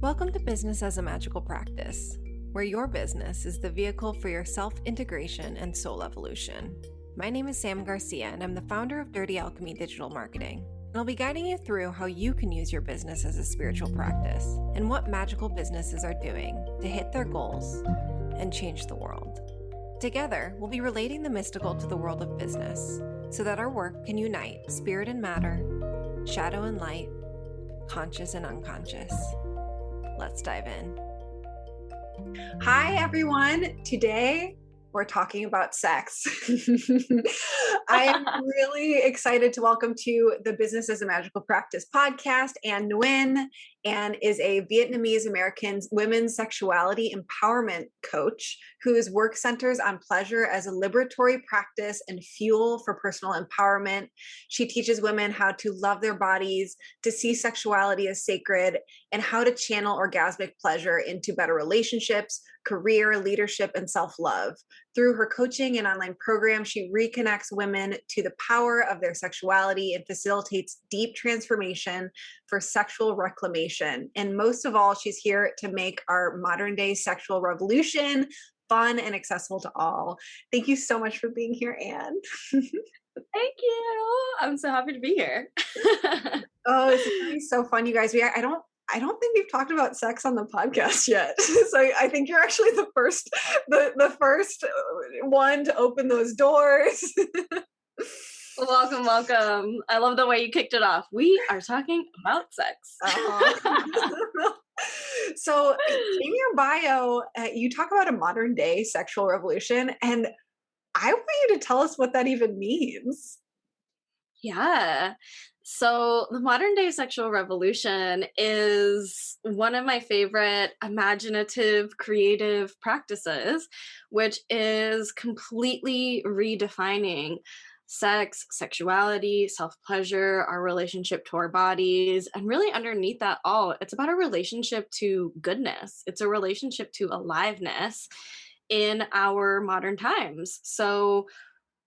Welcome to Business as a Magical Practice, where your business is the vehicle for your self-integration and soul evolution. My name is Sam Garcia, and I'm the founder of Dirty Alchemy Digital Marketing. And I'll be guiding you through how you can use your business as a spiritual practice and what magical businesses are doing to hit their goals and change the world. Together, we'll be relating the mystical to the world of business so that our work can unite spirit and matter, shadow and light, conscious and unconscious. Let's dive in. Hi, everyone. Today, we're talking about sex. I am really excited to welcome to the Business as a Magical Practice podcast and Nguyen, and is a Vietnamese American women's sexuality empowerment coach whose work centers on pleasure as a liberatory practice and fuel for personal empowerment. She teaches women how to love their bodies, to see sexuality as sacred, and how to channel orgasmic pleasure into better relationships, career, leadership, and self-love. Through her coaching and online program, she reconnects women to the power of their sexuality and facilitates deep transformation for sexual reclamation. And most of all, she's here to make our modern day sexual revolution fun and accessible to all. Thank you so much for being here, Anne. Thank you. I'm so happy to be here. Oh, it's gonna be so fun, you guys. I don't think we've talked about sex on the podcast yet. So I think you're actually the first one to open those doors. Welcome. I love the way you kicked it off. We are talking about sex. So in your bio, you talk about a modern day sexual revolution, and I want you to tell us what that even means. Yeah. So the modern day sexual revolution is one of my favorite imaginative, creative practices, which is completely redefining sex, sexuality, self-pleasure, our relationship to our bodies, and really underneath that all, it's about a relationship to goodness. It's a relationship to aliveness in our modern times. So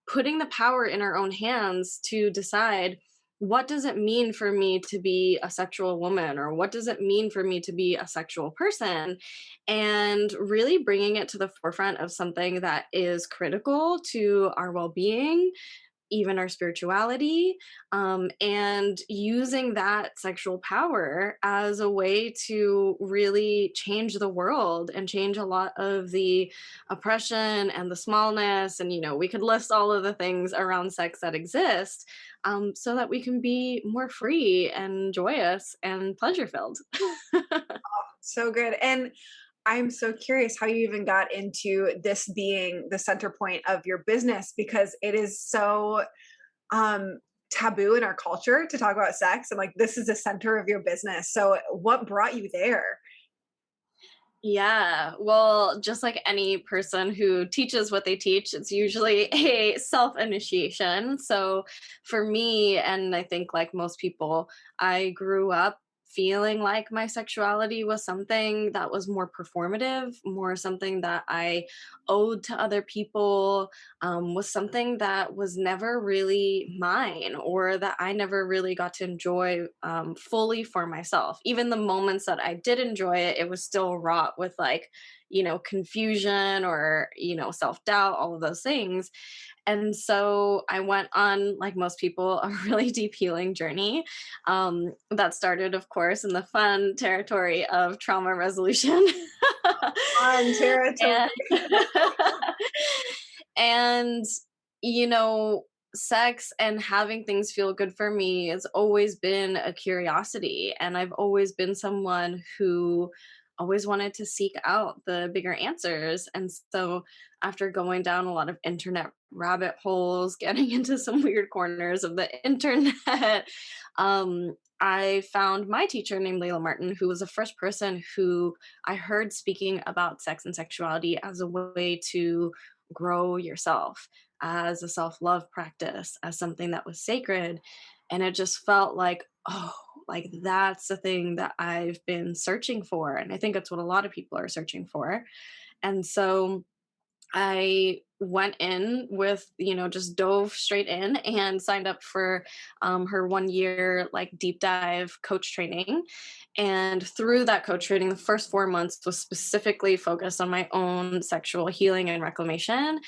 putting the power in our own hands to decide, what does it mean for me to be a sexual woman, or what does it mean for me to be a sexual person, and really bringing it to the forefront of something that is critical to our well-being, even our spirituality, and using that sexual power as a way to really change the world and change a lot of the oppression and the smallness. And, we could list all of the things around sex that exist, so that we can be more free and joyous and pleasure filled. So good. And I'm so curious how you even got into this being the center point of your business, because it is so taboo in our culture to talk about sex, and like this is the center of your business. So what brought you there? Yeah, well, just like any person who teaches what they teach, it's usually a self-initiation. So for me, and I think like most people, I grew up feeling like my sexuality was something that was more performative, more something that I owed to other people, was something that was never really mine, or that I never really got to enjoy fully for myself. Even the moments that I did enjoy it, it was still wrought with like, confusion or, self-doubt, all of those things. And so I went on, like most people, a really deep healing journey that started, of course, in the fun territory of trauma resolution. On territory. And, sex and having things feel good for me has always been a curiosity. And I've always been someone who always wanted to seek out the bigger answers. And so after going down a lot of internet rabbit holes, getting into some weird corners of the internet, I found my teacher named Layla Martin, who was the first person who I heard speaking about sex and sexuality as a way to grow yourself, as a self-love practice, as something that was sacred. And it just felt like, oh, like that's the thing that I've been searching for. And I think that's what a lot of people are searching for. And so I went in with, just dove straight in and signed up for her 1 year like deep dive coach training. And through that coach training, the first 4 months was specifically focused on my own sexual healing and reclamation.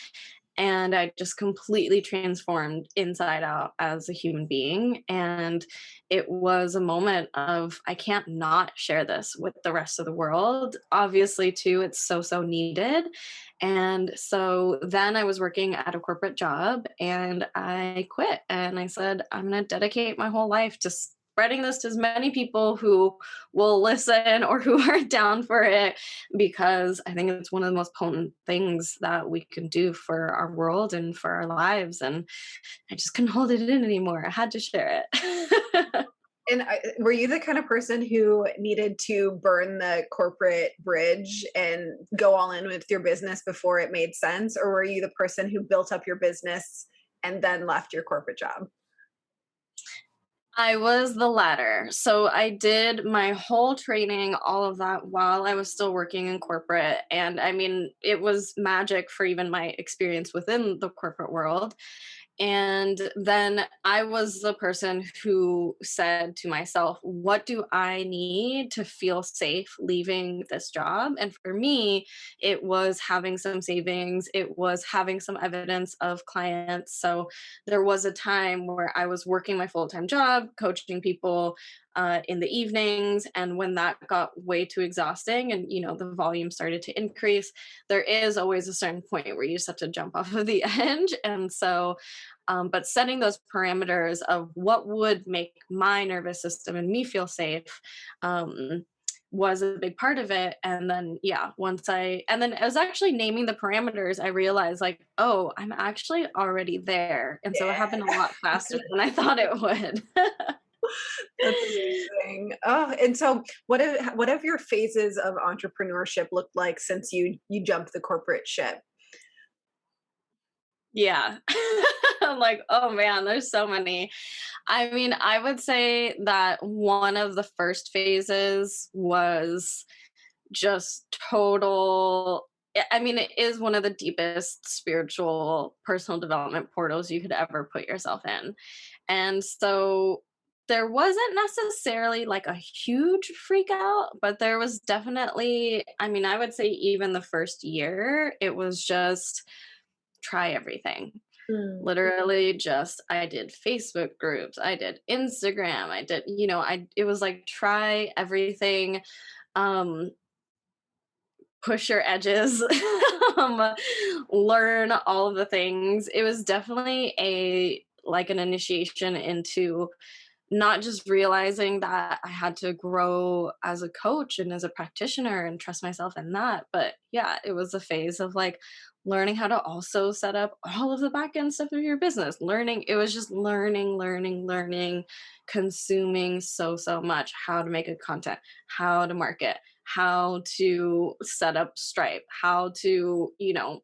And I just completely transformed inside out as a human being. And it was a moment of, I can't not share this with the rest of the world. Obviously, too, it's so, so needed. And so then I was working at a corporate job and I quit and I said, I'm going to dedicate my whole life to spreading this to as many people who will listen or who are down for it, because I think it's one of the most potent things that we can do for our world and for our lives. And I just couldn't hold it in anymore. I had to share it. And were you the kind of person who needed to burn the corporate bridge and go all in with your business before it made sense? Or were you the person who built up your business and then left your corporate job? I was the latter. So I did my whole training, all of that while I was still working in corporate. And I mean, it was magic for even my experience within the corporate world. And then I was the person who said to myself, what do I need to feel safe leaving this job? And for me, it was having some savings, it was having some evidence of clients. So there was a time where I was working my full time job, coaching people in the evenings. And when that got way too exhausting and, the volume started to increase, there is always a certain point where you just have to jump off of the edge. And so, but setting those parameters of what would make my nervous system and me feel safe was a big part of it. And then, and then I was actually naming the parameters, I realized like, oh, I'm actually already there. And so it happened a lot faster than I thought it would. That's amazing. Oh, and so what have your phases of entrepreneurship looked like since you jumped the corporate ship? Yeah. I'm like, oh man, there's so many. I mean, I would say that one of the first phases was just total. I mean, it is one of the deepest spiritual personal development portals you could ever put yourself in. And so there wasn't necessarily like a huge freak out, but there was definitely, I mean, I would say even the first year, it was just try everything. Mm. Literally just I did Facebook groups, I did Instagram, I did, it was like try everything, um push your edges, um, learn all of the things. It was definitely an initiation into not just realizing that I had to grow as a coach and as a practitioner and trust myself in that. But yeah, it was a phase of like learning how to also set up all of the back end stuff of your business. It was just learning, consuming so, so much how to make a content, how to market, how to set up Stripe, how to,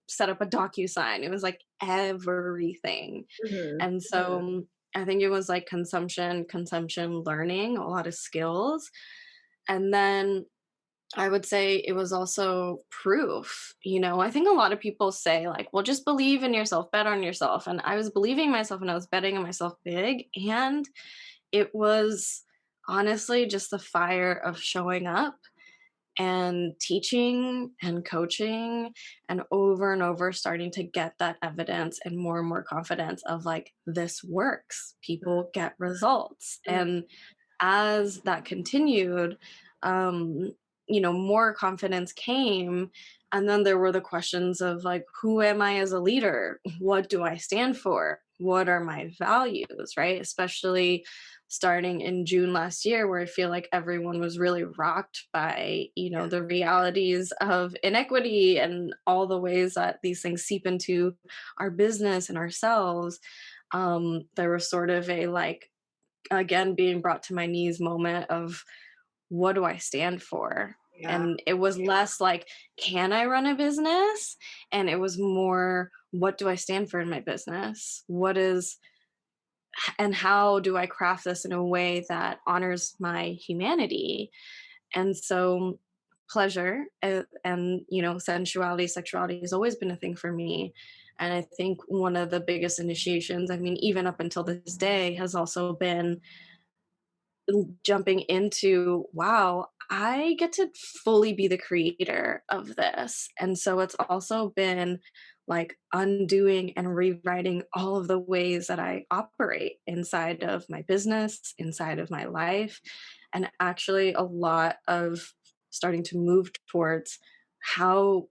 set up a DocuSign. It was like everything. Mhm. And so I think it was like consumption, learning, a lot of skills. And then I would say it was also proof. I think a lot of people say, like, well, just believe in yourself, bet on yourself. And I was believing myself and I was betting on myself big. And it was honestly just the fire of showing up and teaching and coaching and over starting to get that evidence and more confidence of like, this works, people get results. And as that continued, more confidence came. And then there were the questions of like, who am I as a leader? What do I stand for? What are my values, right? Especially starting in June last year, where I feel like everyone was really rocked by, the realities of inequity and all the ways that these things seep into our business and ourselves. There was sort of a like, again, being brought to my knees moment of what do I stand for? Yeah. And it was less like, can I run a business? And it was more, what do I stand for in my business? And how do I craft this in a way that honors my humanity? And so pleasure, and sensuality, sexuality has always been a thing for me. And I think one of the biggest initiations, I mean, even up until this day, has also been jumping into, wow, I get to fully be the creator of this. And so it's also been like undoing and rewriting all of the ways that I operate inside of my business, inside of my life, and actually a lot of starting to move towards how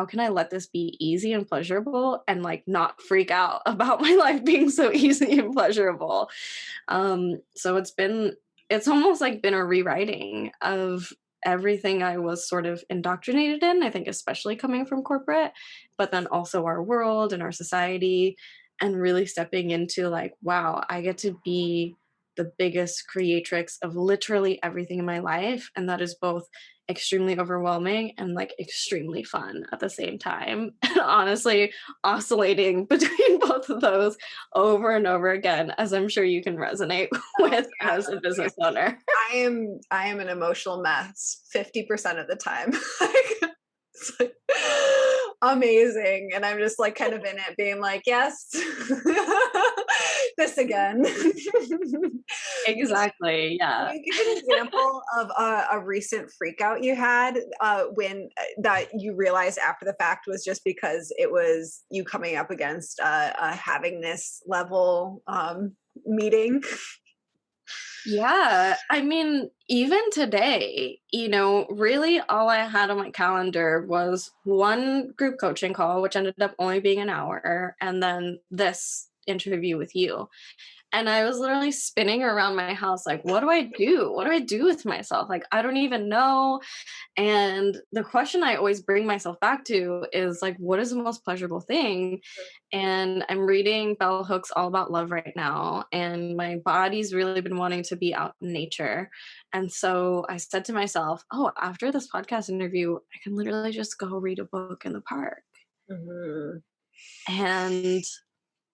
can I let this be easy and pleasurable and like not freak out about my life being so easy and pleasurable. So it's almost like been a rewriting of everything I was sort of indoctrinated in, I think, especially coming from corporate, but then also our world and our society, and really stepping into like, wow, I get to be the biggest creatrix of literally everything in my life. And that is both extremely overwhelming and like extremely fun at the same time. And honestly, oscillating between both of those over and over again, as I'm sure you can resonate with as a business owner. I am an emotional mess 50% of the time. Like, it's like, amazing. And I'm just like kind of in it being like, yes, this again. Exactly. Yeah. Can you give an example of a recent freak out you had when that you realized after the fact was just because it was you coming up against a having this level meeting? Yeah. I mean, even today, really all I had on my calendar was one group coaching call, which ended up only being an hour, and then this interview with you. And I was literally spinning around my house like, what do I do? What do I do with myself? Like, I don't even know. And the question I always bring myself back to is like, what is the most pleasurable thing? And I'm reading Bell Hooks All About Love right now, and my body's really been wanting to be out in nature. And so I said to myself, oh, after this podcast interview, I can literally just go read a book in the park. Mm-hmm. And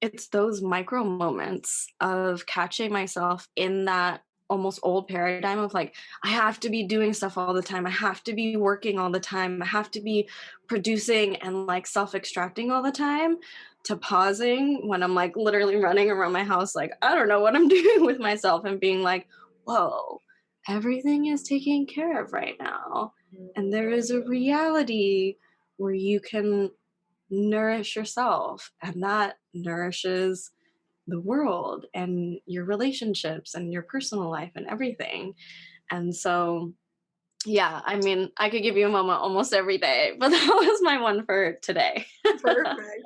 it's those micro moments of catching myself in that almost old paradigm of like, I have to be doing stuff all the time. I have to be working all the time. I have to be producing and like self-extracting all the time, to pausing when I'm like literally running around my house, like, I don't know what I'm doing with myself, and being like, whoa, everything is taken care of right now. And there is a reality where you can nourish yourself, and that nourishes the world and your relationships and your personal life and everything. And so, yeah, I mean, I could give you a moment almost every day, but that was my one for today. Perfect.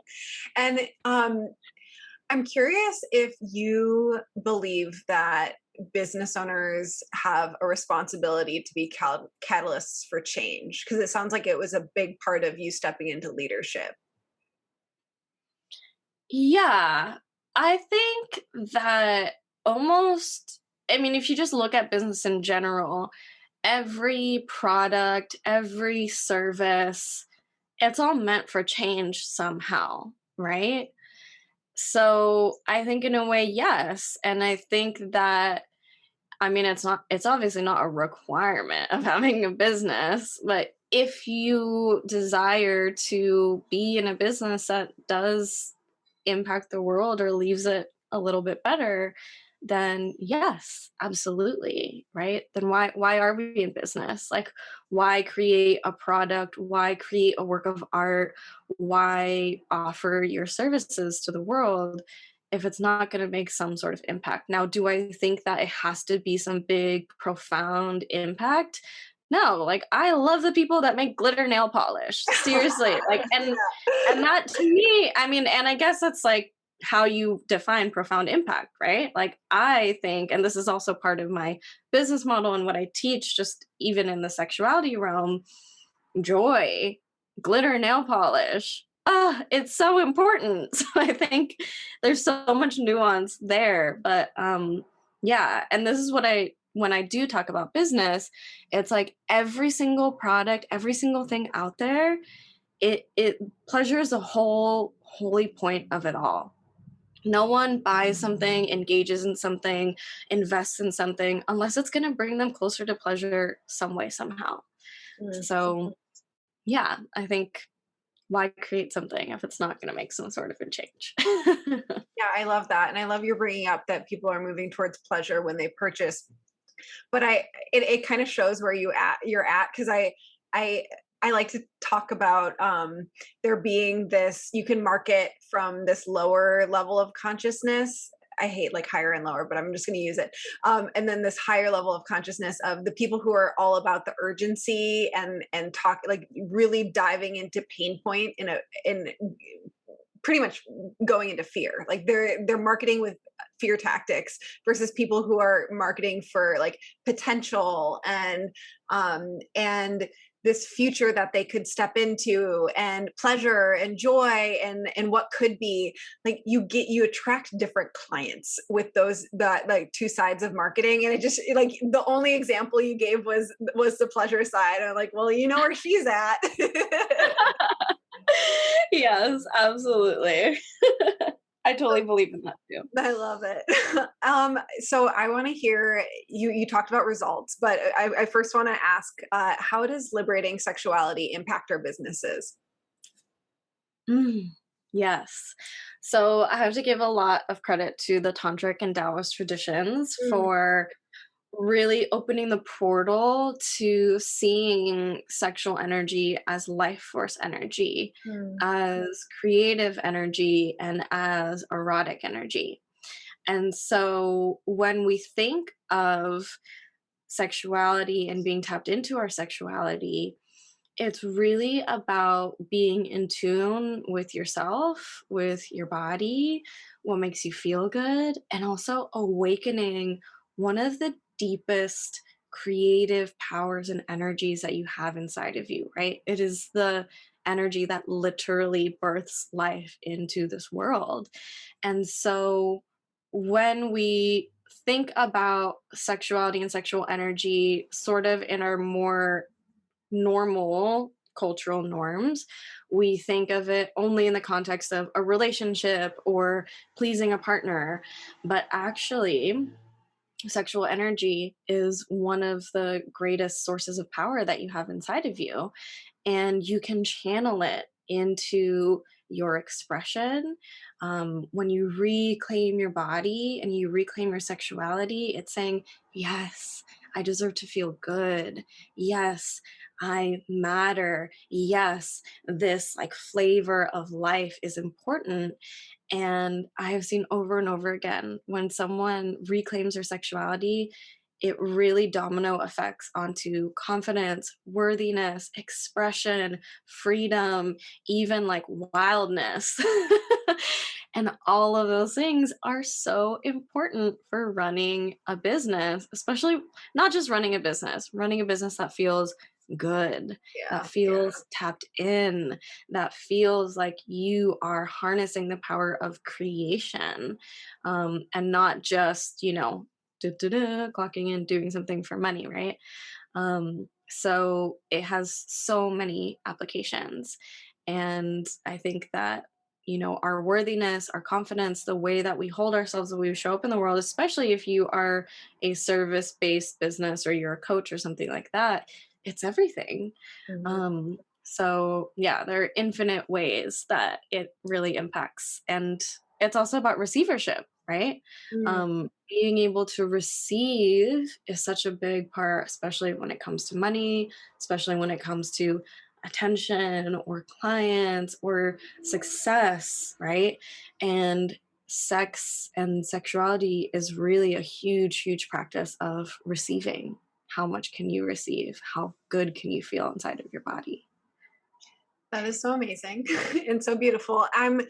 And I'm curious if you believe that business owners have a responsibility to be catalysts for change, because it sounds like it was a big part of you stepping into leadership. Yeah, I think that almost, I mean, if you just look at business in general, every product, every service, it's all meant for change somehow, right? So I think in a way, yes. And I think that, I mean, it's obviously not a requirement of having a business, but if you desire to be in a business that does impact the world or leaves it a little bit better, then yes, absolutely, right? Then why are we in business? Like, why create a product? Why create a work of art? Why offer your services to the world if it's not going to make some sort of impact? Now, do I think that it has to be some big, profound impact? No, like, I love the people that make glitter nail polish. Seriously. Like, and that to me, I mean, and I guess that's like how you define profound impact, right? Like, I think, and this is also part of my business model and what I teach, just even in the sexuality realm, joy, glitter nail polish. Ah, it's so important. So I think there's so much nuance there. But yeah, and this is what when I do talk about business, it's like every single product, every single thing out there, it pleasure is the whole holy point of it all. No one buys something, engages in something, invests in something unless it's going to bring them closer to pleasure some way, somehow. Mm. So, yeah, I think why create something if it's not going to make some sort of a change? Yeah, I love that. And I love you're bringing up that people are moving towards pleasure when they purchase. But it kind of shows where you're at, because I I like to talk about there being this, you can market from this lower level of consciousness. I hate like higher and lower, but I'm just going to use it. And then this higher level of consciousness of the people who are all about the urgency and talk, like really diving into pain point in pretty much going into fear. Like they're marketing with fear tactics versus people who are marketing for like potential and this future that they could step into, and pleasure and joy and what could be. Like you attract different clients with those, that like two sides of marketing. And it just like the only example you gave was the pleasure side. I'm like, well, you know where she's at. Yes, absolutely. I totally believe in that too. I love it. So I want to hear you. You talked about results, but I first want to ask, how does liberating sexuality impact our businesses? Mm, yes. So I have to give a lot of credit to the Tantric and Taoist traditions Mm, for really opening the portal to seeing sexual energy as life force energy, mm, as creative energy, and as erotic energy. And so when we think of sexuality and being tapped into our sexuality, it's really about being in tune with yourself, with your body, what makes you feel good, and also awakening one of the deepest creative powers and energies that you have inside of you, right? It is the energy that literally births life into this world. And so when we think about sexuality and sexual energy sort of in our more normal cultural norms, we think of it only in the context of a relationship or pleasing a partner. But actually, sexual energy is one of the greatest sources of power that you have inside of you, and you can channel it into your expression. When you reclaim your body and you reclaim your sexuality, it's saying, yes, I deserve to feel good. Yes, I matter. Yes, this like flavor of life is important. And I have seen over and over again when someone reclaims their sexuality, it really domino effects onto confidence, worthiness, expression, freedom, even like wildness. And all of those things are so important for running a business, especially not just running a business that feels good, that yeah. feels tapped in, that feels like you are harnessing the power of creation, and not just, clocking in, doing something for money, right? So it has so many applications. And I think that, our worthiness, our confidence, the way that we hold ourselves, the way we show up in the world, especially if you are a service based business or you're a coach or something like that, it's everything. Mhm. So yeah, there are infinite ways that it really impacts. And it's also about receivership, right? Mm. Being able to receive is such a big part, especially when it comes to money, especially when it comes to attention or clients or success, right? And sex and sexuality is really a huge, huge practice of receiving. How much can you receive? How good can you feel inside of your body? That is so amazing and so beautiful. Um,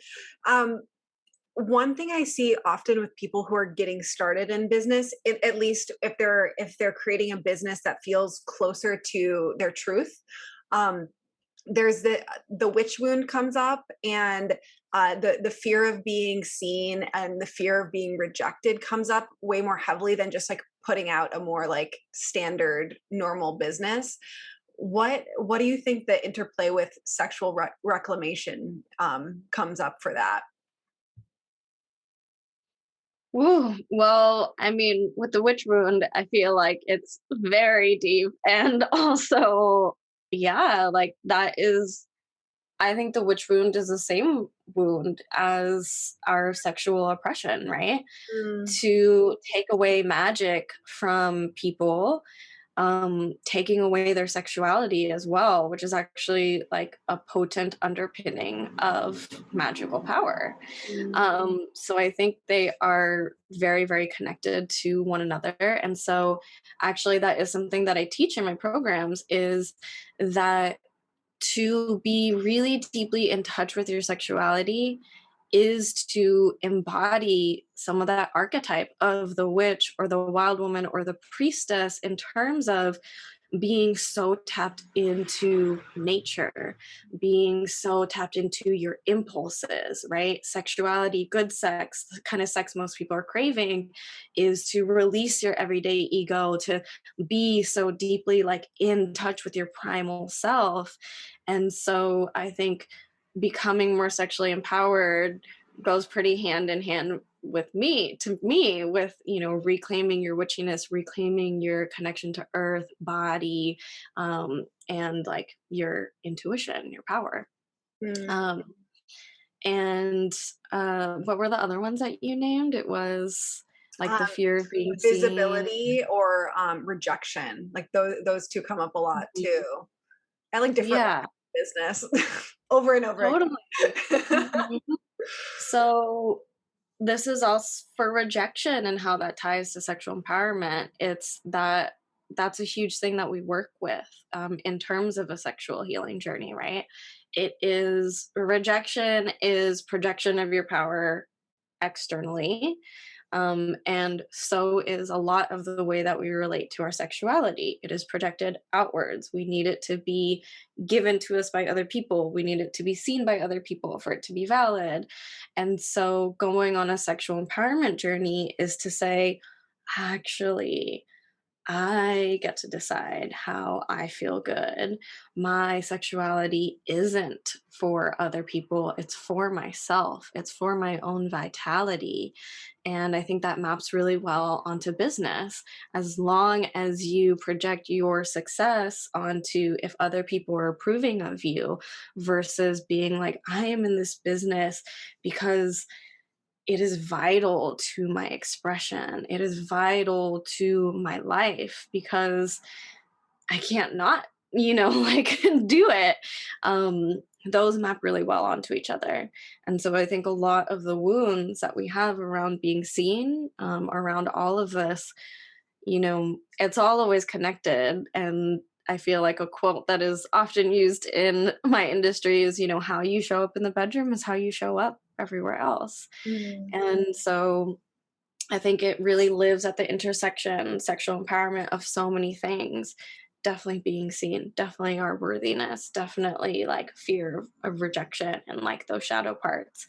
One thing I see often with people who are getting started in business, at least if they're creating a business that feels closer to their truth, um, there's the witch wound comes up, and the fear of being seen and the fear of being rejected comes up way more heavily than just like putting out a more like standard normal business. What do you think the interplay with sexual reclamation comes up for that? Woo. Well, I mean, with the witch wound, I feel like it's very deep. And also, yeah, like that is, I think the witch wound is the same wound as our sexual oppression, right? Mm, To take away magic from people, taking away their sexuality as well, which is actually like a potent underpinning of magical power. mm, So I think they are very, very connected to one another. And so actually that is something that I teach in my programs is that to be really deeply in touch with your sexuality is to embody some of that archetype of the witch or the wild woman or the priestess in terms of being so tapped into nature, being so tapped into your impulses, right? Sexuality, good sex, the kind of sex most people are craving is to release your everyday ego, to be so deeply like in touch with your primal self. And so I think becoming more sexually empowered goes pretty hand in hand with me to me with reclaiming your witchiness, reclaiming your connection to earth, body, and like your intuition, your power. mm. um and what were the other ones that you named? It was like Um, the fear of being seen. Visibility or rejection, like those two come up a lot Mhm. too. I like different Yeah, lines of business over and over totally. again. Mhm. So this is also for rejection and how that ties to sexual empowerment. It's that that's a huge thing that we work with, in terms of a sexual healing journey, right? It is rejection is projection of your power externally. And so is a lot of the way that we relate to our sexuality. It is projected outwards. We need it to be given to us by other people. We need it to be seen by other people for it to be valid. And so going on a sexual empowerment journey is to say, actually, I get to decide how I feel good. My sexuality isn't for other people, it's for myself, it's for my own vitality. And I think that maps really well onto business. As long as you project your success onto if other people are approving of you versus being like, I am in this business because it is vital to my expression. It is vital to my life because I can't not, like do it. Those map really well onto each other. And so I think a lot of the wounds that we have around being seen, around all of this, it's all always connected. And I feel like a quote that is often used in my industry is, how you show up in the bedroom is how you show up everywhere else. Mm. And so I think it really lives at the intersection, sexual empowerment of so many things. Definitely being seen, definitely our worthiness, definitely like fear of rejection and like those shadow parts.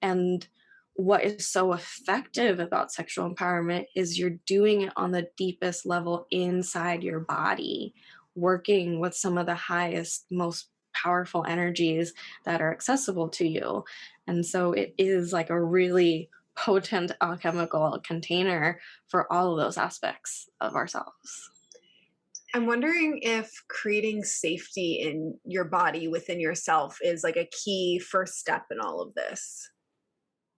And what is so effective about sexual empowerment is you're doing it on the deepest level inside your body, working with some of the highest, most powerful energies that are accessible to you. And so it is like a really potent alchemical container for all of those aspects of ourselves. I'm wondering if creating safety in your body within yourself is like a key first step in all of this.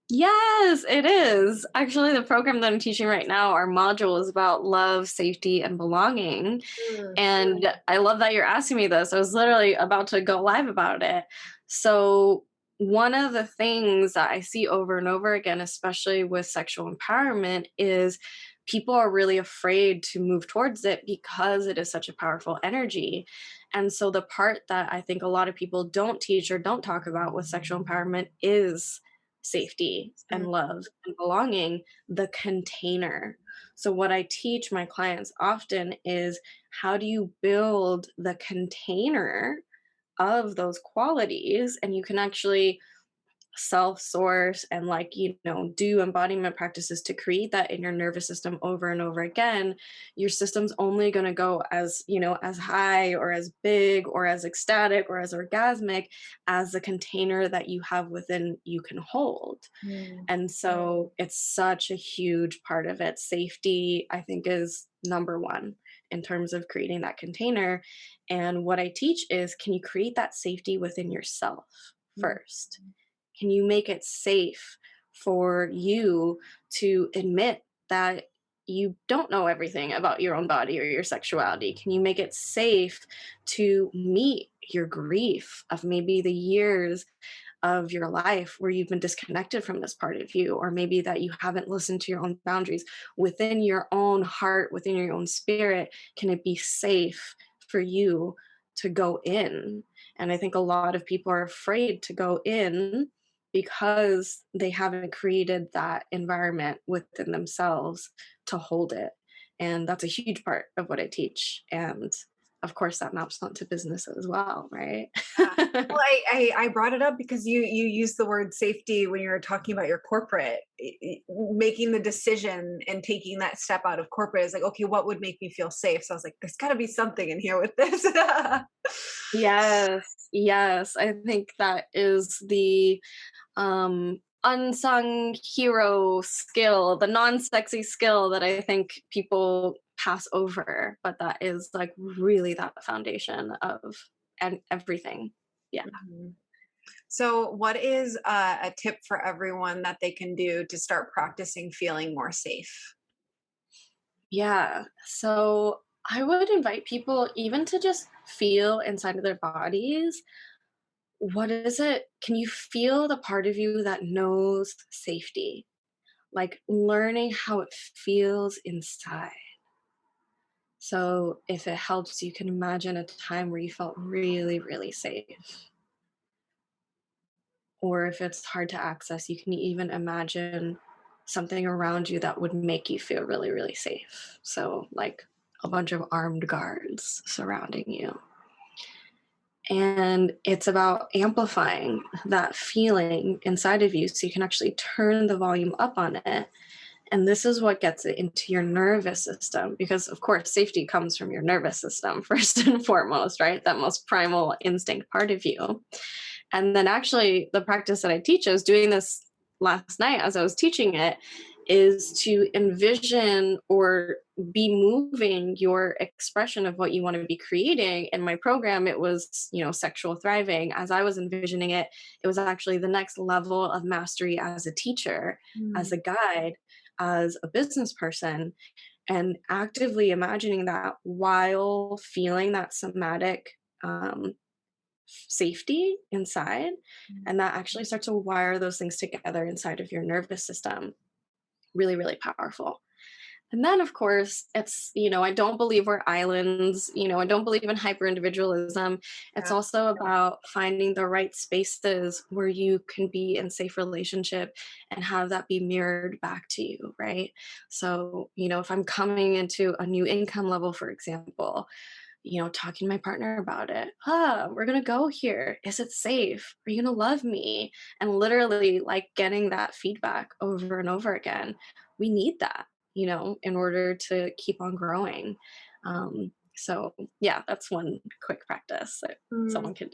Yes, it is. Actually, the program that I'm teaching right now, our module is about love, safety, and belonging. Mm, And I love that you're asking me this. I was literally about to go live about it. So, one of the things that I see over and over again, especially with sexual empowerment, is people are really afraid to move towards it because it is such a powerful energy. And so, the part that I think a lot of people don't teach or don't talk about with sexual empowerment is safety and mm, love and belonging, the container. So, what I teach my clients often is how do you build the container of those qualities? And you can actually self-source and like, do embodiment practices to create that in your nervous system over and over again, your system's only going to go as, as high or as big or as ecstatic or as orgasmic as the container that you have within you can hold. Mm. And so it's such a huge part of it. Safety, I think, is number one in terms of creating that container. And what I teach is, can you create that safety within yourself first? Can you make it safe for you to admit that you don't know everything about your own body or your sexuality? Can you make it safe to meet your grief of maybe the years of your life where you've been disconnected from this part of you, or maybe that you haven't listened to your own boundaries within your own heart, within your own spirit? Can it be safe for you to go in? And I think a lot of people are afraid to go in because they haven't created that environment within themselves to hold it. And that's a huge part of what I teach. And of course, that maps onto business as well, right? Well, I brought it up because you used the word safety when you were talking about your corporate, making the decision and taking that step out of corporate is like, okay, what would make me feel safe? So I was like, there's got to be something in here with this. Yes, yes. I think that is the unsung hero skill, the non-sexy skill that I think people pass over, but that is like really that foundation of and everything. Yeah. Mhm. So, what is a tip for everyone that they can do to start practicing feeling more safe? Yeah. So I would invite people even to just feel inside of their bodies. What is it? Can you feel the part of you that knows safety? Like learning how it feels inside. So if it helps, you can imagine a time where you felt really, really safe. Or if it's hard to access, you can even imagine something around you that would make you feel really, really safe. So, like a bunch of armed guards surrounding you. And it's about amplifying that feeling inside of you so you can actually turn the volume up on it. And this is what gets it into your nervous system, because, of course, safety comes from your nervous system first and foremost, right? That most primal instinct part of you. And then actually the practice that I teach, I was doing this last night as I was teaching it, is to envision or be moving your expression of what you want to be creating. In my program, it was, sexual thriving. As I was envisioning it, it was actually the next level of mastery as a teacher, as a guide, as a business person, and actively imagining that while feeling that somatic safety inside. And that actually starts to wire those things together inside of your nervous system. Really, really powerful. And then, of course, it's, I don't believe we're islands. I don't believe in hyper individualism. It's Yeah. also about finding the right spaces where you can be in safe relationship and have that be mirrored back to you, right? So, if I'm coming into a new income level, for example, talking to my partner about it. We're going to go here. Is it safe? Are you going to love me? And literally like getting that feedback over and over again. We need that, in order to keep on growing. So yeah, that's one quick practice that Mm, someone can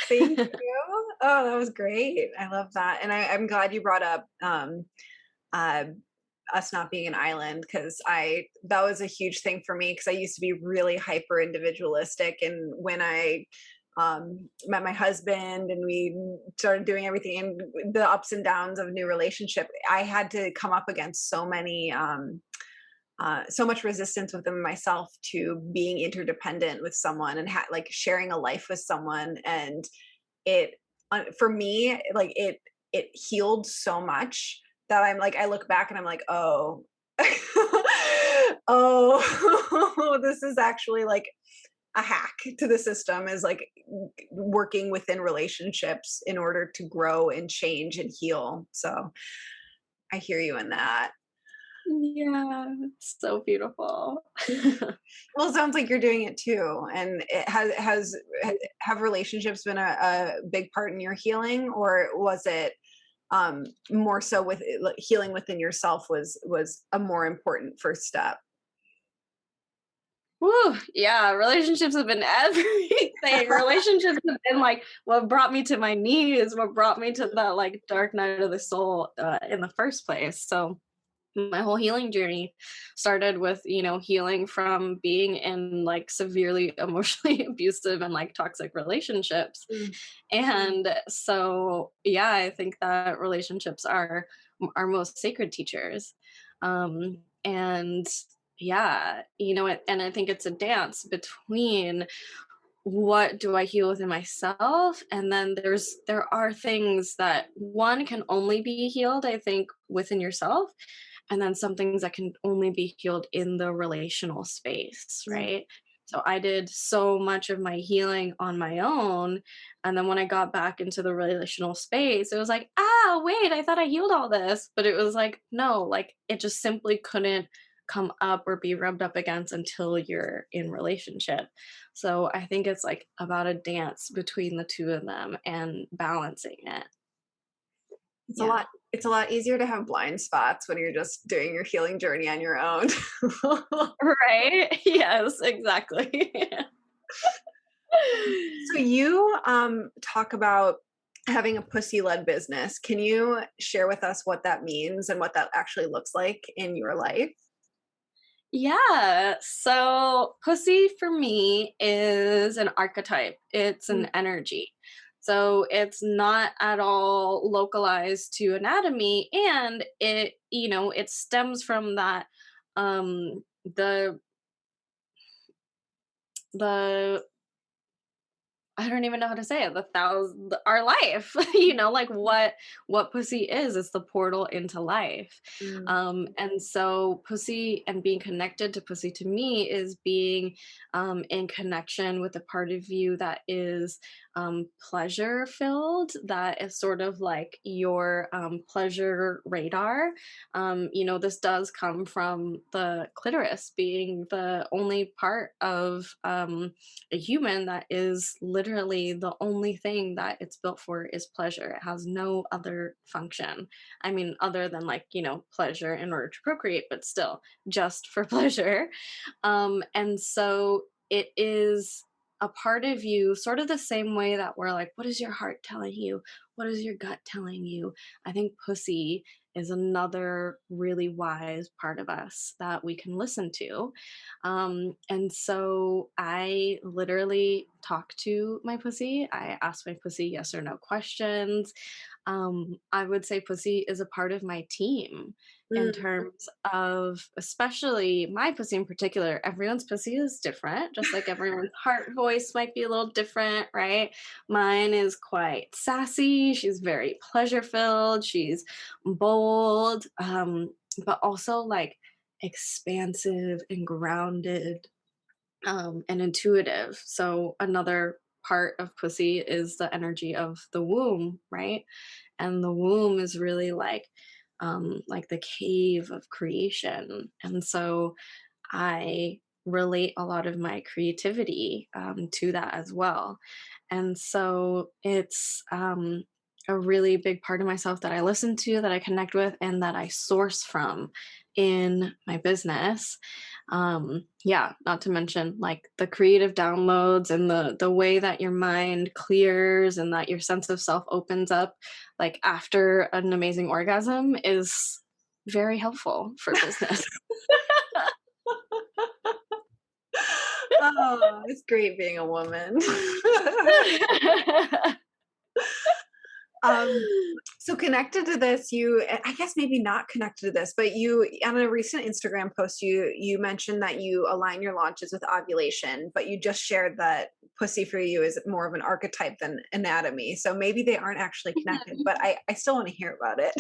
thank do. you. Oh, that was great. I love that. And I'm glad you brought up uh, us not being an island, because that was a huge thing for me, because I used to be really hyper individualistic. And when I met my husband and we started doing everything and the ups and downs of a new relationship, I had to come up against so much resistance within myself to being interdependent with someone and like sharing a life with someone. And it for me, like it healed so much that I'm like, I look back and I'm like, oh, oh, this is actually like a hack to the system, is like working within relationships in order to grow and change and heal. So I hear you in that. Yeah, it's so beautiful. Well, it sounds like you're doing it too. And it have relationships been a big part in your healing, or was it more so with healing within yourself was a more important first step. Woo, yeah, relationships have been everything. Relationships have been like what brought me to my knees, what brought me to that like dark night of the soul in the first place. So my whole healing journey started with, healing from being in like severely emotionally abusive and like toxic relationships. Mm. And so, yeah, I think that relationships are our most sacred teachers. And yeah, and I think it's a dance between what do I heal within myself, and then there are things that one can only be healed, I think, within yourself, and then some things that can only be healed in the relational space, Yeah. right? So I did so much of my healing on my own, and then when I got back into the relational space, it was like, wait, I thought I healed all this, but it was like, no, like it just simply couldn't come up or be rubbed up against until you're in relationship. So I think it's like about a dance between the two of them and balancing it. It's a Yeah. lot it's a lot easier to have blind spots when you're just doing your healing journey on your own. Right? Yes, exactly. So you talk about having a pussy-led business. Can you share with us what that means and what that actually looks like in your life? Yeah. So pussy for me is an archetype. It's an Mm. energy. So it's not at all localized to anatomy, and it stems from that the the I don't even know how to say it. Our life, like what pussy is. It's the portal into life. Mm. And so pussy and being connected to pussy to me is being in connection with a part of you that is pleasure filled. That is sort of like your pleasure radar. This does come from the clitoris being the only part of a human that is literally the only thing that it's built for is pleasure. It has no other function. I mean, other than like, pleasure in order to procreate, but still just for pleasure. And so it is a part of you, sort of the same way that we're like, what is your heart telling you? What is your gut telling you? I think pussy is another really wise part of us that we can listen to. And so I literally talk to my pussy. I ask my pussy yes or no questions. I would say pussy is a part of my team in Mm. terms of, especially my pussy in particular. Everyone's pussy is different, just like everyone's heart voice might be a little different, right? Mine is quite sassy. She's very pleasure filled. She's bold, but also like expansive and grounded, and intuitive. So another part of pussy is the energy of the womb, right? And the womb is really like the cave of creation. And so I relate a lot of my creativity to that as well. And so it's a really big part of myself that I listen to, that I connect with, and that I source from in my business. Yeah, not to mention like the creative downloads and the way that your mind clears and that your sense of self opens up like after an amazing orgasm is very helpful for business. Oh, it's great being a woman. Um, so connected to this, I guess maybe not connected to this, but you on a recent Instagram post, you mentioned that you align your launches with ovulation, but you just shared that pussy for you is more of an archetype than anatomy. So maybe they aren't actually connected, but I still want to hear about it.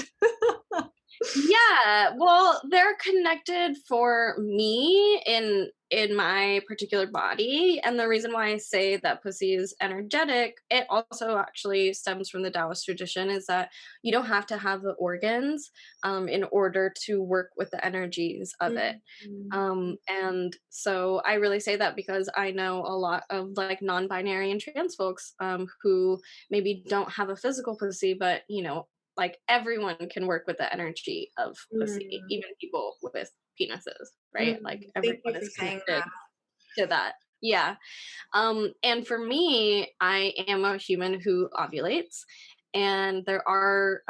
Yeah, well, they're connected for me in my particular body, and the reason why I say that pussy is energetic, it also actually stems from the Taoist tradition, is that you don't have to have the organs in order to work with the energies of it. Mm. And so I really say that because I know a lot of like non-binary and trans folks who maybe don't have a physical pussy, but like everyone can work with the energy of pussy, Mm, even people with penises, mm. right? Like Thank you everyone for is saying connected that. to that. Yeah. And for me, I am a human who ovulates, and there are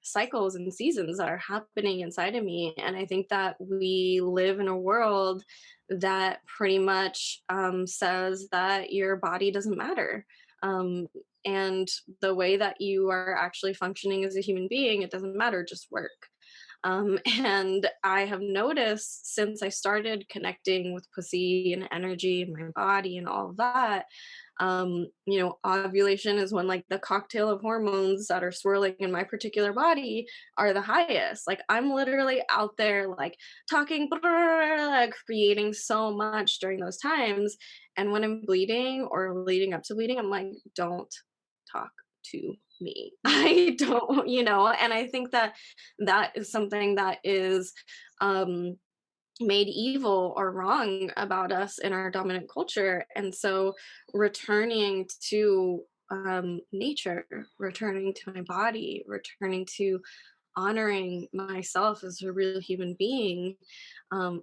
cycles and seasons that are happening inside of me. And I think that we live in a world that pretty much says that your body doesn't matter. Um, and the way that you are actually functioning as a human being, it doesn't matter, just work. And I have noticed since I started connecting with pussy and energy and my body and all of that, ovulation is when like the cocktail of hormones that are swirling in my particular body are the highest. Like I'm literally out there like talking, creating so much during those times. And when I'm bleeding or leading up to bleeding, I'm like, don't talk to me. I don't, and I think that that is something that is um made evil or wrong about us in our dominant culture. And so returning to nature, returning to my body, returning to honoring myself as a real human being,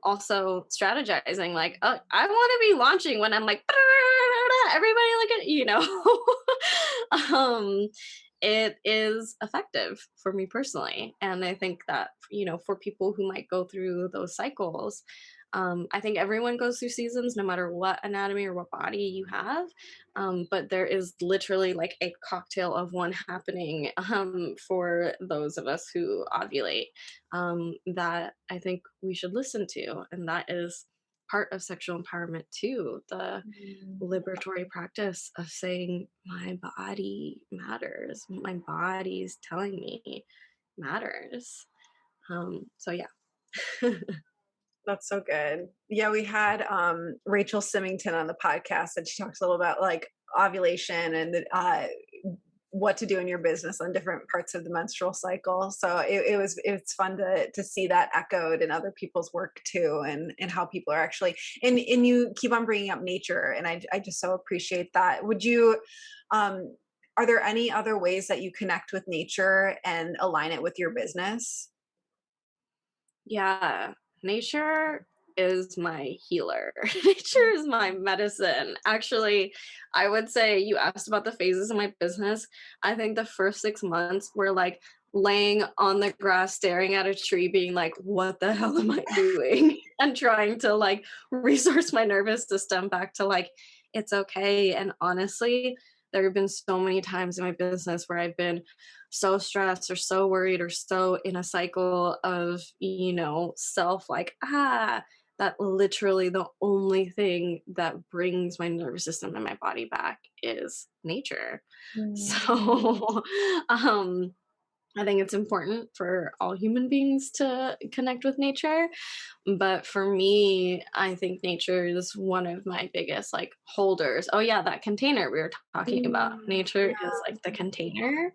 also strategizing like, oh, I want to be launching when I'm like everybody look at it is effective for me personally. And I think that, for people who might go through those cycles, I think everyone goes through seasons no matter what anatomy or what body you have. But there is literally like a cocktail of one happening for those of us who ovulate, that I think we should listen to. And that is part of sexual empowerment too, the Mm. liberatory practice of saying my body matters, my body's telling me matters. So yeah. That's so good. Yeah, we had Rachel Symington on the podcast, and she talks a little about like ovulation and what to do in your business on different parts of the menstrual cycle. So it's fun to see that echoed in other people's work too, and how people are actually, and you keep on bringing up nature, and I just so appreciate that. Would you are there any other ways that you connect with nature and align it with your business? Yeah, nature is my healer. Nature is my medicine. Actually, I would say you asked about the phases of my business. I think the first 6 months were like laying on the grass, staring at a tree, being like, what the hell am I doing? And trying to like resource my nervous system back to like, it's okay. And honestly, there have been so many times in my business where I've been so stressed or so worried or so in a cycle of, self like, that literally the only thing that brings my nervous system and my body back is nature. Mm. So, I think it's important for all human beings to connect with nature. But for me, I think nature is one of my biggest like holders. Oh, yeah, that container we were talking about. Mm. Nature is like the container,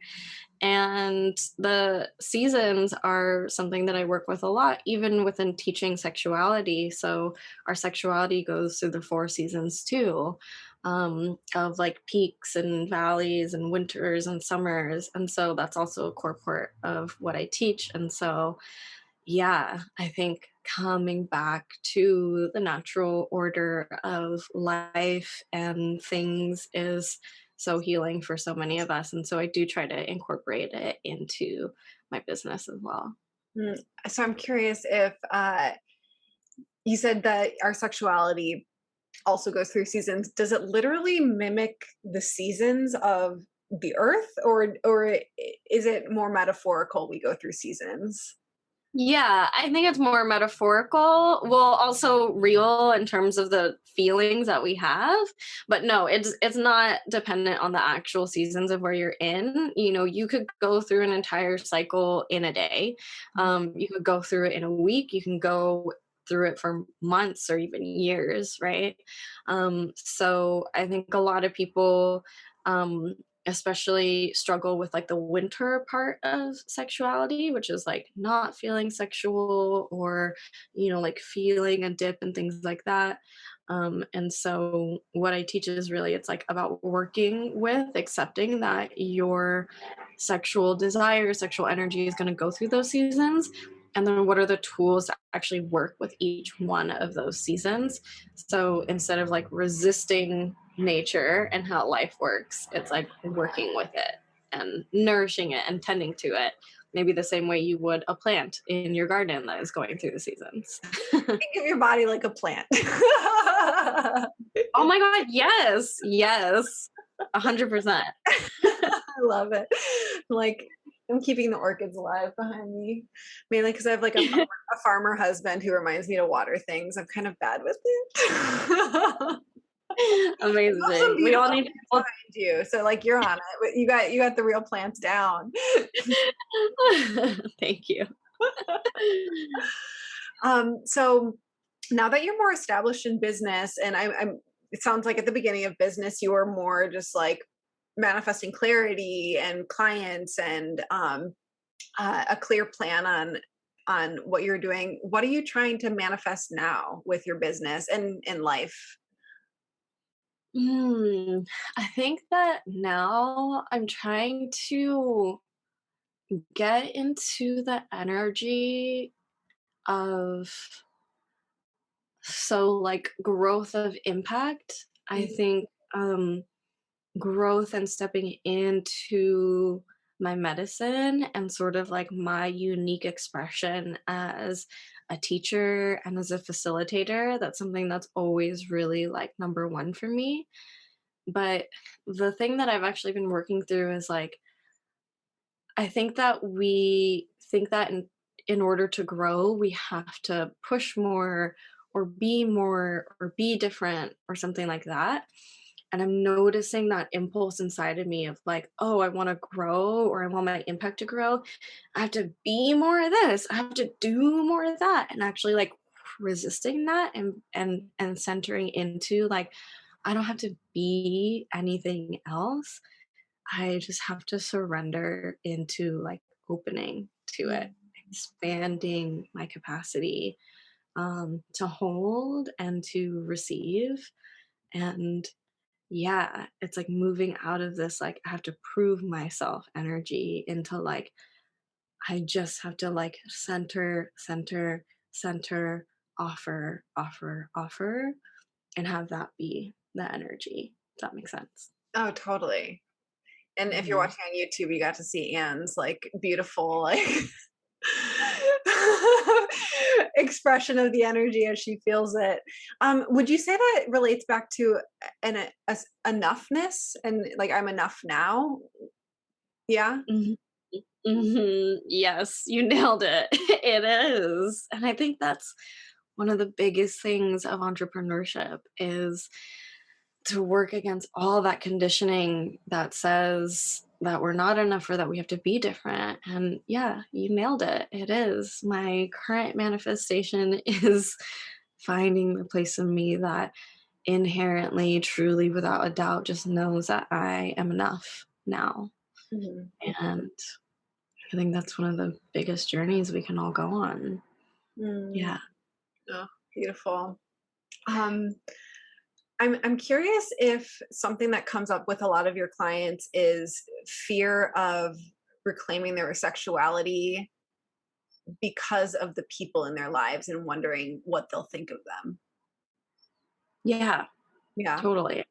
and the seasons are something that I work with a lot, even within teaching sexuality. So our sexuality goes through the 4 seasons too, of like peaks and valleys and winters and summers. And so that's also a core part of what I teach. And so, yeah, I think coming back to the natural order of life and things is so healing for so many of us. And so I do try to incorporate it into my business as well. Mm. So I'm curious if you said that our sexuality also goes through seasons. Does it literally mimic the seasons of the earth, or is it more metaphorical we go through seasons? Yeah, I think it's more metaphorical. Well, also real in terms of the feelings that we have. But no, it's not dependent on the actual seasons of where you're in. You could go through an entire cycle in a day. You could go through it in a week. You can go through it for months or even years, right? So I think a lot of people um especially struggle with like the winter part of sexuality, which is like not feeling sexual or, like feeling a dip and things like that. And so what I teach is really, it's like about working with accepting that your sexual desire, sexual energy is going to go through those seasons, and then what are the tools that actually work with each one of those seasons. So instead of like resisting nature and how life works, it's like working with it and nourishing it and tending to it, maybe the same way you would a plant in your garden that is going through the seasons. Think of your body like a plant. Oh my God, yes, 100%. I love it. Like, I'm keeping the orchids alive behind me, mainly because I have like a farmer husband who reminds me to water things. I'm kind of bad with it. Amazing. We all need to behind you, so like you're on it. You got the real plants down. Thank you. So now that you're more established in business, and I'm it sounds like at the beginning of business you were more just like manifesting clarity and clients and a clear plan on what you're doing. What are you trying to manifest now with your business and in life? I think that now I'm trying to get into the energy of like growth of impact. I think growth and stepping into my medicine and sort of like my unique expression as a teacher and as a facilitator, that's something that's always really like number one for me. But the thing that I've actually been working through is like, I think that we think that in order to grow, we have to push more or be different or something like that. And I'm noticing that impulse inside of me of like, oh, I want to grow or I want my impact to grow. I have to be more of this. I have to do more of that. And actually like resisting that and centering into like, I don't have to be anything else. I just have to surrender into like opening to it, expanding my capacity to hold and to receive. And yeah, it's like moving out of this, like, I have to prove myself energy into like, I just have to like center, offer, and have that be the energy. Does that make sense? Oh, totally. And if you're Mhm. watching on YouTube, you got to see Anne's like beautiful, like expression of the energy as she feels it. Would you say that relates back to enoughness and like I'm enough now? Yeah. Mhm. Yes, you nailed it. It is. And I think that's one of the biggest things of entrepreneurship is to work against all that conditioning that says that we're not enough or that we have to be different. And yeah, you nailed it. It is. My current manifestation is finding the place in me that inherently, truly, without a doubt, just knows that I am enough now. Mhm. And I think that's one of the biggest journeys we can all go on. Mm. Yeah. Oh, beautiful. Um, I'm curious if something that comes up with a lot of your clients is fear of reclaiming their sexuality because of the people in their lives and wondering what they'll think of them. Yeah, Yeah, totally.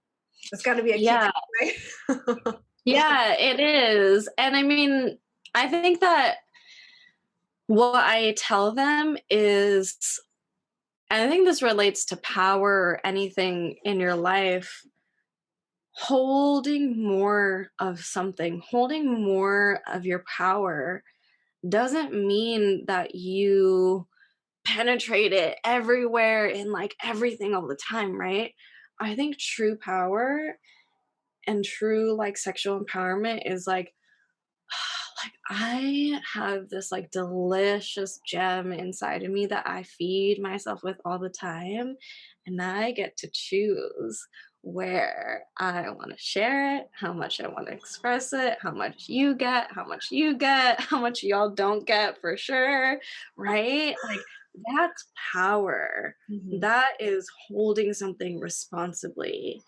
that's got to be a key Yeah. takeaway. Yeah, it is. And I mean, I think that what I tell them is, and I think this relates to power or anything in your life, holding more of something, holding more of your power doesn't mean that you penetrate it everywhere in like everything all the time, right? I think true power and true like sexual empowerment is like I have this like delicious gem inside of me that I feed myself with all the time, and I get to choose where I want to share it, how much I want to express it, how much you get, how much you get, how much y'all don't get for sure, right? Like that's power. Mhm. That is holding something responsibly,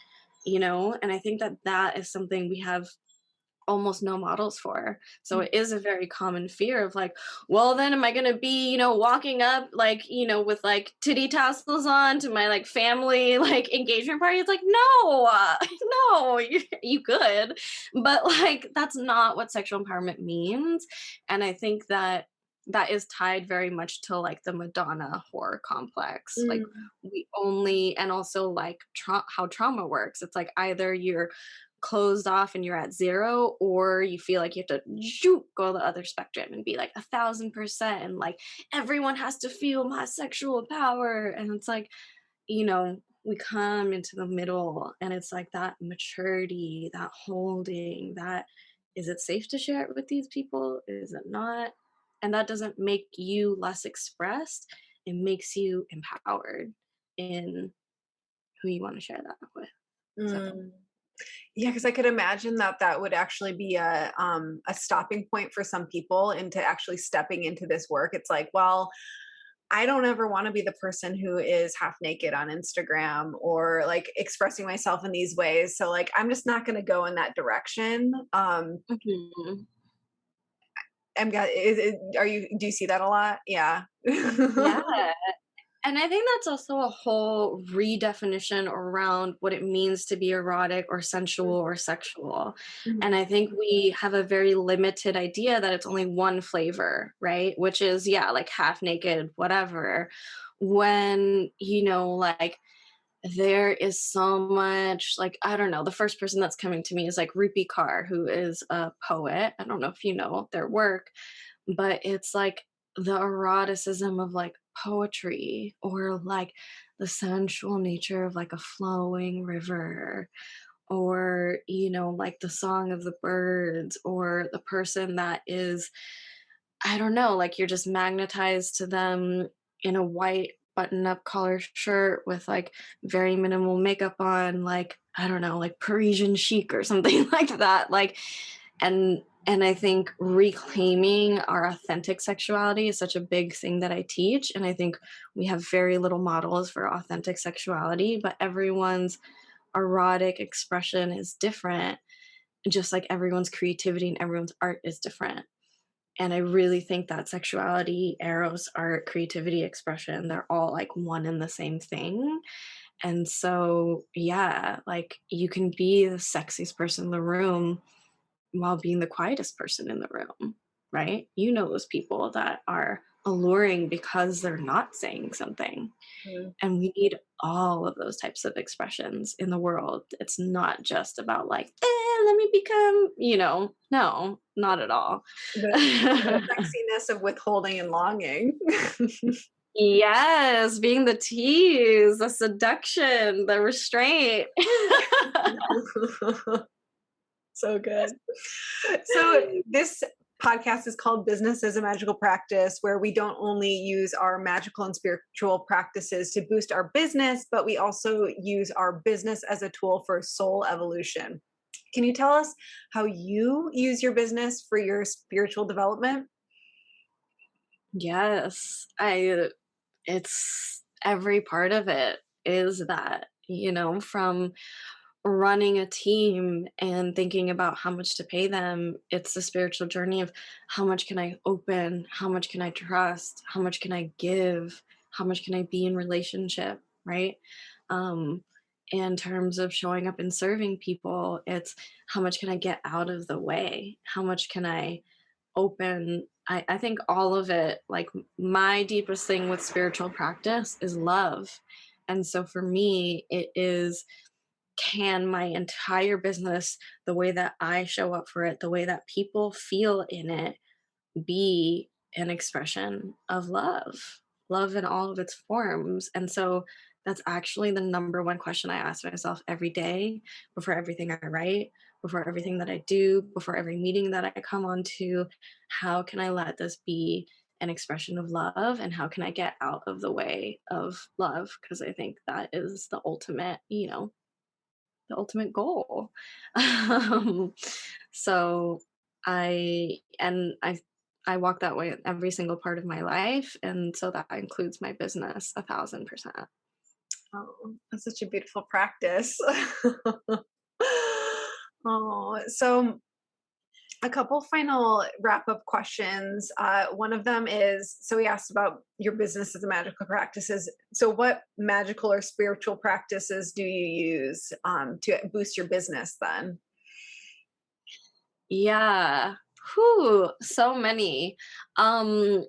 you know? And I think that that is something we have almost no models for. So it is a very common fear of like, well, then am I going to be, walking up like, with like titty tassels on to my like family like engagement party? It's like, no, no, you could, but like that's not what sexual empowerment means. And I think that is tied very much to like the Madonna horror complex. Like we only, and also like how trauma works. It's like either you're closed off and you're at zero, or you feel like you have to go the other spectrum and be like 1,000%, and like everyone has to feel my sexual power. And it's like, we come into the middle, and it's like that maturity, that holding, that is it safe to share it with these people? Is it not? And that doesn't make you less expressed. It makes you empowered in who you want to share that with. So. Yeah, because I could imagine that would actually be a stopping point for some people into actually stepping into this work. It's like, well, I don't ever want to be the person who is half naked on Instagram or like expressing myself in these ways. So like, I'm just not going to go in that direction. Mhm. Do you see that a lot? Yeah. Yeah. And I think that's also a whole redefinition around what it means to be erotic or sensual or sexual. And Mhm. I think we have a very limited idea that it's only one flavor, right? Which is, yeah, like half naked, whatever. When, like there is so much, like, I don't know, the first person that's coming to me is like Rupi Kaur, who is a poet. I don't know if you know their work, but it's like the eroticism of like poetry, or like the sensual nature of like a flowing river, or like the song of the birds, or the person that is, I don't know, like you're just magnetized to them in a white button up collar shirt with like very minimal makeup on, like, I don't know, like Parisian chic or something like that. Like, and I think reclaiming our authentic sexuality is such a big thing that I teach. And I think we have very little models for authentic sexuality, but everyone's erotic expression is different, just like everyone's creativity and everyone's art is different. And I really think that sexuality, eros, art, creativity, expression, they're all like one and the same thing. And so, yeah, like you can be the sexiest person in the room while being the quietest person in the room, right? You know those people that are alluring because they're not saying something. Mhm. And we need all of those types of expressions in the world. It's not just about like, let me become, no, not at all. The sexiness of withholding and longing. Yes, being the tease, the seduction, the restraint. So good. So this podcast is called Business as a Magical Practice, where we don't only use our magical and spiritual practices to boost our business, but we also use our business as a tool for soul evolution. Can you tell us how you use your business for your spiritual development? Yes, it's every part of it is that, from running a team and thinking about how much to pay them. It's the spiritual journey of how much can I open, how much can I trust, how much can I give, how much can I be in relationship, right? Um, in terms of showing up and serving people, it's how much can I get out of the way? How much can I open? I think all of it, like my deepest thing with spiritual practice is love. And so for me, it is, can my entire business, the way that I show up for it, the way that people feel in it, be an expression of love, love in all of its forms? And so that's actually the number one question I ask myself every day, before everything I write, before everything that I do, before every meeting that I come on to. How can I let this be an expression of love, and how can I get out of the way of love? Because I think that is the ultimate goal. um, so I walk that way in every single part of my life, and so that includes my business 1,000%. Oh, that's such a beautiful practice. Oh, so a couple final wrap-up questions. One of them is, so we asked about your business as a magical practices. So what magical or spiritual practices do you use to boost your business then? Yeah. Whew, so many. Um,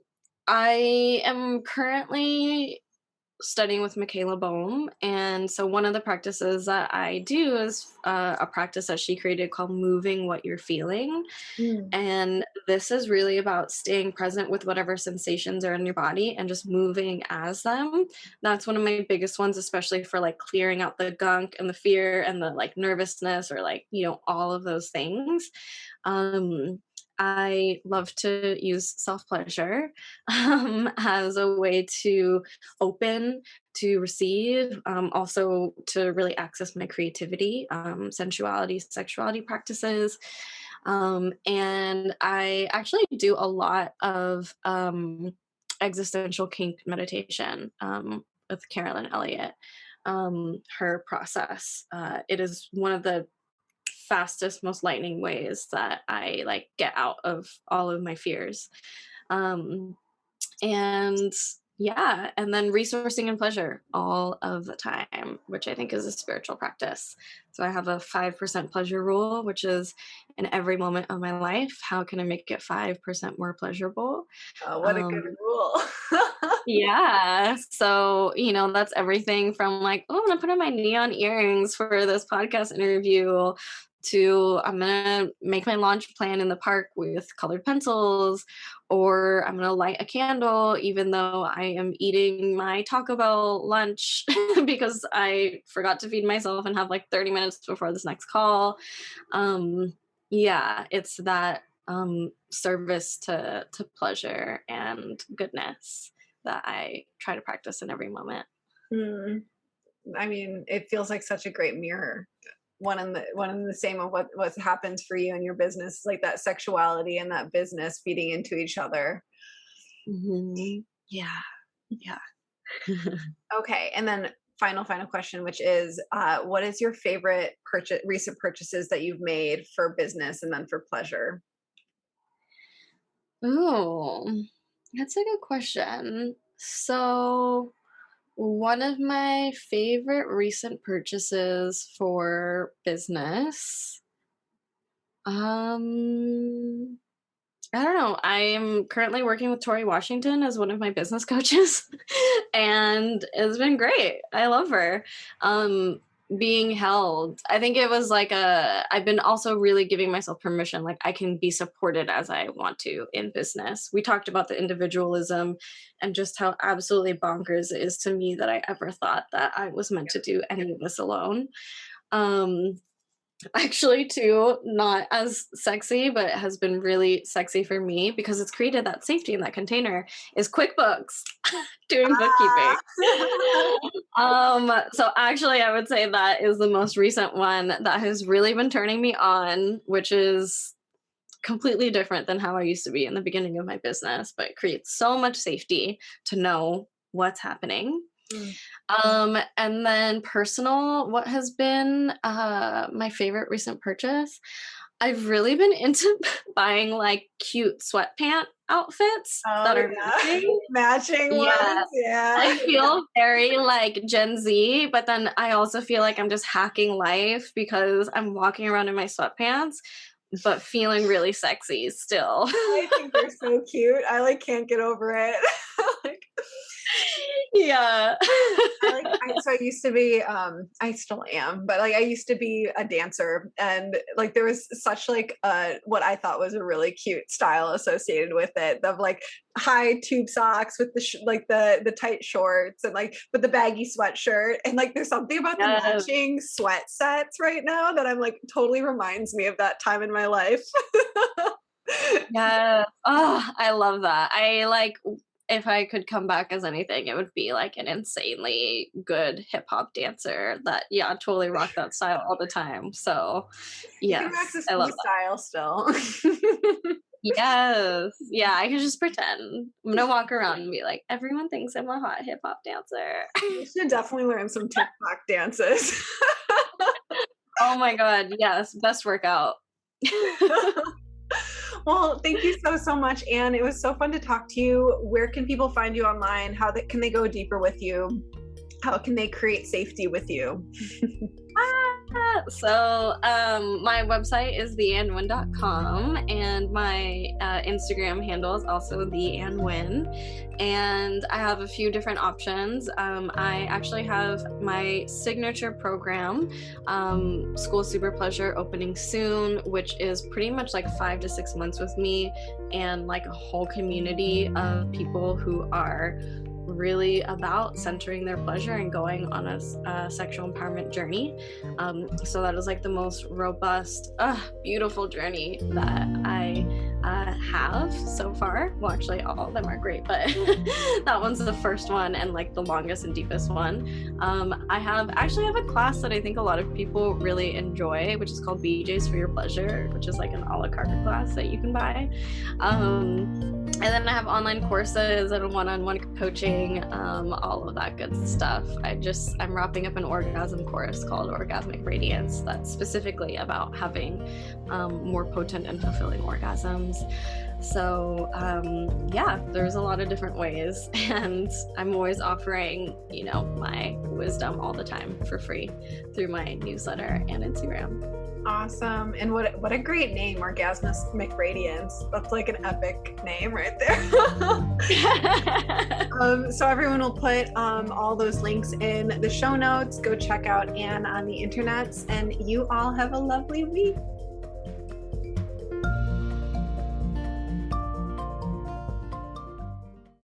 I am currently studying with Michaela Boehm. And so one of the practices that I do is a practice that she created called moving what you're feeling. Mm. And this is really about staying present with whatever sensations are in your body and just moving as them. That's one of my biggest ones, especially for like clearing out the gunk and the fear and the like nervousness or like, all of those things. Um, I love to use self pleasure as a way to open, to receive, also to really access my creativity, sensuality, sexuality practices. And I actually do a lot of existential kink meditation with Carolyn Elliott. Her process. It is one of the fastest, most lightning ways that I like get out of all of my fears. Um, and yeah, and then resourcing and pleasure all of the time, which I think is a spiritual practice. So I have a 5% pleasure rule, which is in every moment of my life, how can I make it 5% more pleasurable? Oh, what a good rule. Yeah. So, that's everything from like, oh, I'm going to put on my neon earrings for this podcast interview to I'm going to make my launch plan in the park with colored pencils, or I'm going to light a candle even though I am eating my Taco Bell lunch because I forgot to feed myself and have like 30 minutes before this next call. Yeah, it's that service to pleasure and goodness that I try to practice in every moment. Mm. I mean, it feels like such a great mirror. One and the same of what happens for you in your business, like that sexuality and that business feeding into each other. Mm-hmm. Yeah. Okay, and then final question, which is, what is your favorite recent purchases that you've made for business and then for pleasure? Oh, that's a good question. So one of my favorite recent purchases for business, I don't know. I am currently working with Tori Washington as one of my business coaches, and it's been great. I love her. Being held. I think it was like I've been also really giving myself permission, like I can be supported as I want to in business. We talked about the individualism and just how absolutely bonkers it is to me that I ever thought that I was meant to do any of this alone. Um, Actually, too, not as sexy, but it has been really sexy for me because it's created that safety in that container is QuickBooks doing bookkeeping. So actually I would say that is the most recent one that has really been turning me on, which is completely different than how I used to be in the beginning of my business, but it creates so much safety to know what's happening. And then personal, what has been my favorite recent purchase? I've really been into buying like cute sweatpant outfits that are matching ones. Yeah. I feel very like Gen Z, but then I also feel like I'm just hacking life because I'm walking around in my sweatpants, but feeling really sexy still. I think they're so cute. I like can't get over it. Yeah. So I used to be, I still am, but like I used to be a dancer, and like there was such like what I thought was a really cute style associated with it, of like high tube socks with the like the tight shorts and like with the baggy sweatshirt, and like there's something about the matching sweat sets right now that I'm like totally reminds me of that time in my life. Yeah. Oh, I love that. I like, if I could come back as anything, it would be like an insanely good hip hop dancer that, totally rock that style all the time. So, yes, I love that style still. Yes, yeah, I could just pretend. I'm gonna walk around and be like, everyone thinks I'm a hot hip hop dancer. You should definitely learn some TikTok dances. Oh my god, yes, best workout. Well, thank you so much, Anne. It was so fun to talk to you. Where can people find you online? Can they go deeper with you? How can they create safety with you? So my website is theannwin.com, and my Instagram handle is also theannwin, and I have a few different options. I actually have my signature program, School Super Pleasure, opening soon, which is pretty much like 5 to 6 months with me and like a whole community of people who are really about centering their pleasure and going on a sexual empowerment journey. So that is like the most robust, beautiful journey that I have so far. Well, actually all of them are great, but that one's the first one and like the longest and deepest one. I have a class that I think a lot of people really enjoy, which is called BJ's for Your Pleasure, which is like an a la carte class that you can buy. And then I have online courses and one-on-one coaching, all of that good stuff. I'm wrapping up an orgasm course called Orgasmic Radiance that's specifically about having more potent and fulfilling orgasms. So there's a lot of different ways, and I'm always offering, my wisdom all the time for free through my newsletter and Instagram. Awesome. And what a great name, Orgasmic Radiance. That's like an epic name right there. So everyone will put all those links in the show notes. Go check out Anne on the internets, and you all have a lovely week.